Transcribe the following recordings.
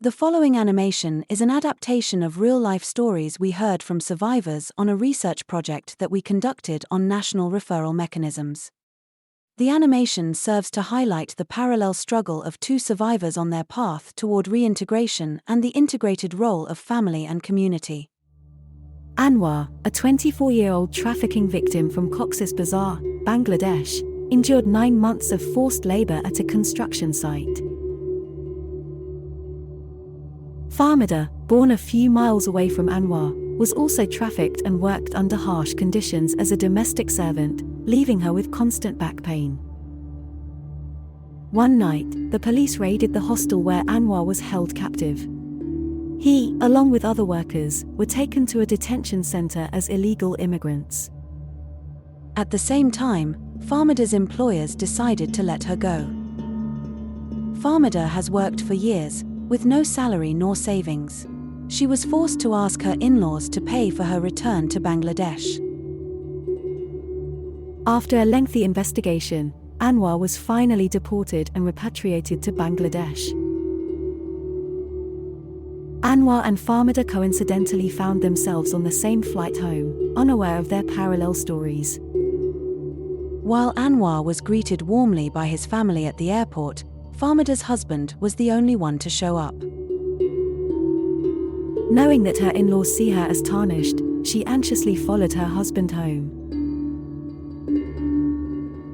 The following animation is an adaptation of real-life stories we heard from survivors on a research project that we conducted on national referral mechanisms. The animation serves to highlight the parallel struggle of two survivors on their path toward reintegration and the integrated role of family and community. Anwar, a 24-year-old trafficking victim from Cox's Bazar, Bangladesh, endured 9 months of forced labor at a construction site. Fahmida, born a few miles away from Anwar, was also trafficked and worked under harsh conditions as a domestic servant, leaving her with constant back pain. One night, the police raided the hostel where Anwar was held captive. He, along with other workers, were taken to a detention center as illegal immigrants. At the same time, Fahmida's employers decided to let her go. Fahmida has worked for years, with no salary nor savings. She was forced to ask her in-laws to pay for her return to Bangladesh. After a lengthy investigation, Anwar was finally deported and repatriated to Bangladesh. Anwar and Fahmida coincidentally found themselves on the same flight home, unaware of their parallel stories. While Anwar was greeted warmly by his family at the airport, Fahmida's husband was the only one to show up. Knowing that her in-laws see her as tarnished, she anxiously followed her husband home.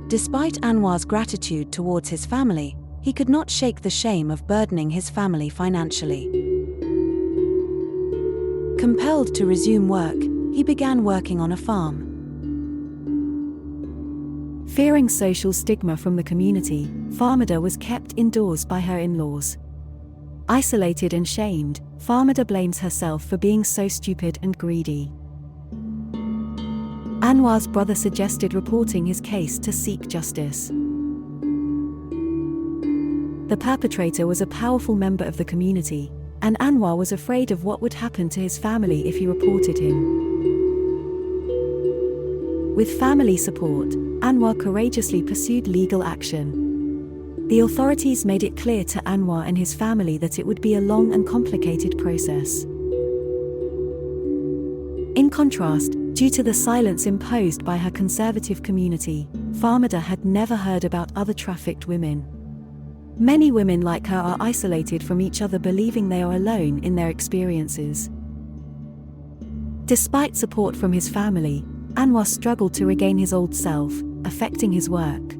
Despite Anwar's gratitude towards his family, he could not shake the shame of burdening his family financially. Compelled to resume work, he began working on a farm. Fearing social stigma from the community, Fahmida was kept indoors by her in-laws. Isolated and shamed, Fahmida blames herself for being so stupid and greedy. Anwar's brother suggested reporting his case to seek justice. The perpetrator was a powerful member of the community, and Anwar was afraid of what would happen to his family if he reported him. With family support, Anwar courageously pursued legal action. The authorities made it clear to Anwar and his family that it would be a long and complicated process. In contrast, due to the silence imposed by her conservative community, Fahmida had never heard about other trafficked women. Many women like her are isolated from each other, believing they are alone in their experiences. Despite support from his family, Anwar struggled to regain his old self, affecting his work.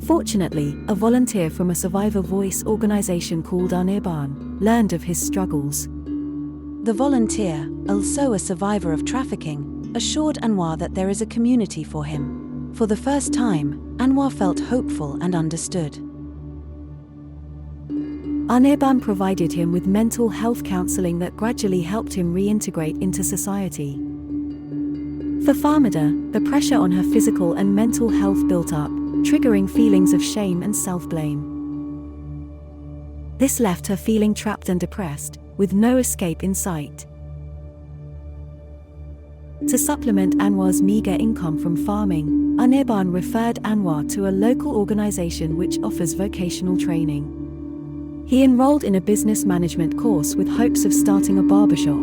Fortunately, a volunteer from a survivor voice organization called Anwar learned of his struggles. The volunteer, also a survivor of trafficking, assured Anwar that there is a community for him. For the first time, Anwar felt hopeful and understood. Anwar provided him with mental health counseling that gradually helped him reintegrate into society. For Fahmida, the pressure on her physical and mental health built up, triggering feelings of shame and self-blame. This left her feeling trapped and depressed, with no escape in sight. To supplement Anwar's meager income from farming, Anwar referred Anwar to a local organization which offers vocational training. He enrolled in a business management course with hopes of starting a barbershop.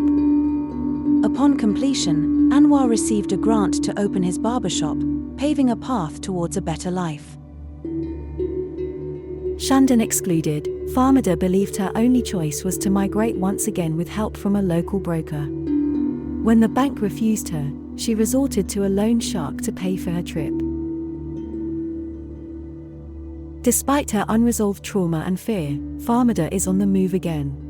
Upon completion, Anwar received a grant to open his barbershop, paving a path towards a better life. Shandon excluded, Fahmida believed her only choice was to migrate once again with help from a local broker. When the bank refused her, she resorted to a loan shark to pay for her trip. Despite her unresolved trauma and fear, Fahmida is on the move again.